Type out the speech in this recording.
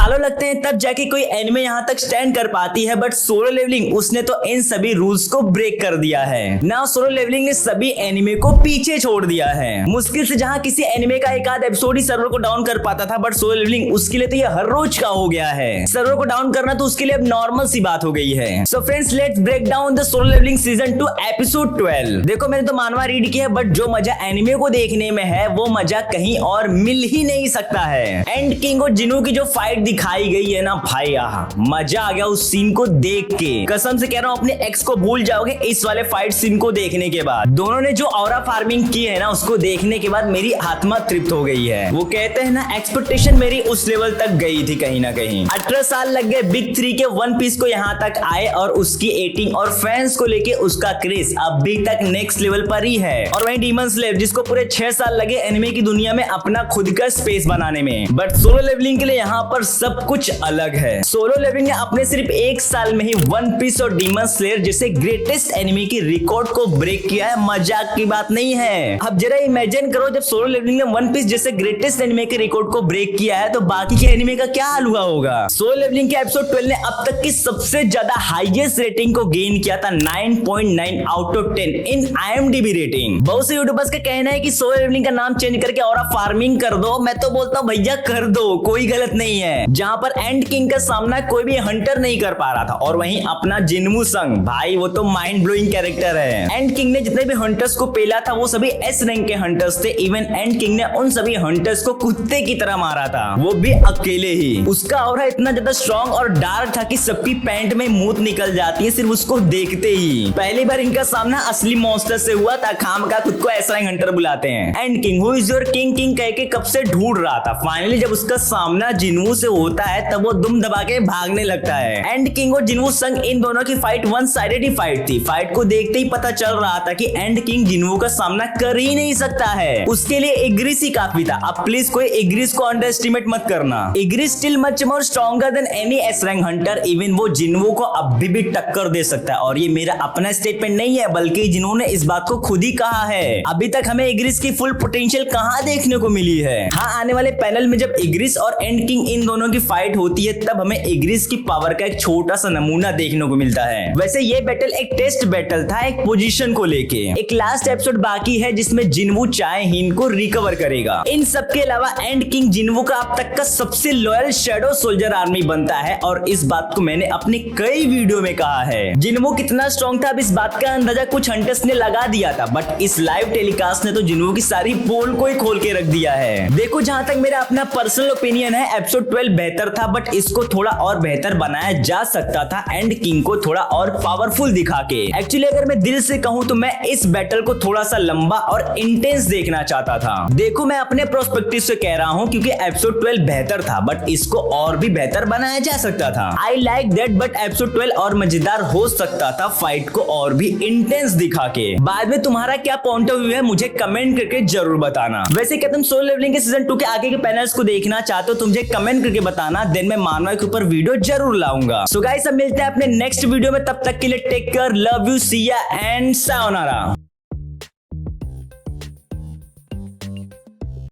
सालों लगते हैं तब जाके कोई एनिमे यहाँ तक स्टैंड कर पाती है, बट सोलो लेवलिंग उसने तो इन सभी रूल्स को ब्रेक कर दिया है। नाउ सोलो लेवलिंग ने सभी एनिमे को पीछे छोड़ दिया है। मुश्किल से जहां किसी एनिमे का एक आध एपिसोड ही सर्वर को डाउन कर पाता था, बट सोलो लेवलिंग उसके लिए तो ये हर रोज का हो गया है। सर्वर को डाउन करना तो उसके लिए अब नॉर्मल सी बात हो गई है। So friends, let's break down the solo leveling season 2 episode 12। देखो, मैंने तो मानवा रीड किया है, बट जो मजा एनिमे को देखने में है वो मजा कहीं और मिल ही नहीं सकता है। एंड किंग और जिनू की जो फाइट दिखाई गई है ना भाई, मजा आ गया उस सीन को देख के। कसम से कह रहा हूं, अपने एक्स को भूल जाओगे इस वाले फाइट सीन को देखने के बाद। दोनों ने जो ऑरा फार्मिंग की है ना, उसको देखने के बाद मेरी आत्मा तृप्त हो गई है। वो कहते हैं ना, एक्सपेक्टेशन मेरी उस लेवल तक गई थी कहीं ना कहीं। 18 साल लग गए बिग 3 के वन पीस को यहाँ तक आए, और उसकी एटिंग और फैंस को लेके उसका क्रेज अभी तक नेक्स्ट लेवल पर ही है। और वहीं डीमन स्लेयर, जिसको पूरे 6 साल लगे एनिमे की दुनिया में अपना खुद का स्पेस बनाने में, बट सोलो लेवलिंग के लिए यहाँ पर सब कुछ अलग है। सोलो लेवलिंग ने अपने सिर्फ 1 साल में ही वन पीस और डीमन स्लेयर जैसे ग्रेटेस्ट एनिमे की रिकॉर्ड को ब्रेक किया है। मजाक की बात नहीं है। अब जरा इमेजिन करो, जब सोलो लेवलिंग ने वन पीस जैसे ग्रेटेस्ट एनिमे के रिकॉर्ड को ब्रेक किया है, तो बाकी के एनिमे का क्या हाल हुआ होगा। सोलो लेवलिंग के एपिसोड 12 ने अब तक की सबसे ज्यादा हाईएस्ट रेटिंग को गेन किया था, 9.9 out of 10 in IMDb rating. बहुत से यूट्यूबर्स का कहना है कि सोलो लेवलिंग का नाम चेंज करके ऑरा फार्मिंग कर दो। मैं तो बोलता हूं भैया कर दो, कोई गलत नहीं है। जहां पर एंड किंग का सामना कोई भी हंटर नहीं कर पा रहा था, और वहीं अपना जिनमू संग, भाई वो तो माइंड ब्लोइंग कैरेक्टर है। एंड किंग ने जितने भी हंटर्स को पेला था वो सभी S रैंक के हंटर्स थे। इवन एंड किंग ने उन सभी हंटर्स को कुत्ते की तरह मारा था, वो भी अकेले ही। उसका ऑरा इतना ज्यादा स्ट्रॉन्ग और डार्क था कि सबकी पैंट में मूत निकल जाती है सिर्फ उसको देखते ही। पहली बार इनका सामना असली मॉन्स्टर से हुआ था। खाम का खुद को S रैंक हंटर बुलाते हैं। And king, who is your king king कह के कब से ढूंढ रहा था। फाइनली जब उसका सामना जिनवू से होता है, तब वो दुम दबा के भागने लगता है। एंड किंग और जिनवू संग इन दोनों की फाइट वन साइडेड ही फाइट थी। फाइट को देखते ही पता चल रहा था कि एंड किंग जिनवू का सामना कर ही नहीं सकता है। उसके लिए इग्रिस ही काफी था। अब प्लीज कोई इग्रिस को अंडर एस्टिमेट मत करना। Igris still much more stronger than any S rank hunter. Even वो जिनवू को अभी भी टक्कर दे सकता है, और ये मेरा अपना स्टेटमेंट नहीं है, बल्कि जिनवू ने इस बात को खुद ही कहा है। अभी तक हमें इग्रिस की फुल पोटेंशियल कहां देखने को मिली है। हाँ, आने वाले पैनल में जब इग्रिस और एंड किंग इन दोनों की फाइट होती है, तब हमें इग्रिस की पावर का एक छोटा सा नमूना देखने को मिलता है। वैसे ये बैटल एक टेस्ट बैटल था, एक पोजीशन को लेके। एक लास्ट एपिसोड बाकी है जिसमें जिनवू चाहे हिन को रिकवर करेगा। इन सब के अलावा एंड किंग जिनवू का अब तक का सबसे लॉयल शैडो सोल्जर आर्मी बनता है, और इस बात को मैंने अपने कई वीडियो में कहा है। जिनवू कितना स्ट्रॉन्ग था, अब इस बात का अंदाजा कुछ हंटर्स ने लगा दिया था, बट इस लाइव टेलीकास्ट ने तो जिनवू की सारी पोल को ही खोल के रख दिया है। देखो, जहां तक मेरा अपना पर्सनल ओपिनियन है, एपिसोड 12 बेहतर था, बट इसको थोड़ा और बेहतर बनाया जा सकता था एंड किंग को थोड़ा और पावरफुल दिखा के। एक्चुअली अगर मैं दिल से कहूं तो मैं इस बैटल को थोड़ा सा लंबा और इंटेंस देखना चाहता था। देखो, मैं अपने प्रोस्पेक्टिव से कह रहा हूं, क्योंकि एपिसोड 12 बेहतर था, बट इसको और भी बेहतर बनाया जा सकता था। I like that, but episode 12 और मजेदार हो सकता था, फाइट को और भी इंटेंस दिखा के। बाद में तुम्हारा क्या पॉइंट ऑफ व्यू है मुझे कमेंट करके जरूर बताना। वैसे क्या तुम सोलो लेवलिंग के सीजन 2 के आगे के पैनल्स को देखना चाहते हो तो मुझे कमेंट करके बताना, देन मैं मानवा के ऊपर वीडियो जरूर लाऊंगा। सो गाइस, अब मिलते हैं अपने नेक्स्ट वीडियो में। तब तक के लिए टेक केयर, लव यू, सी या एंड सायोनारा।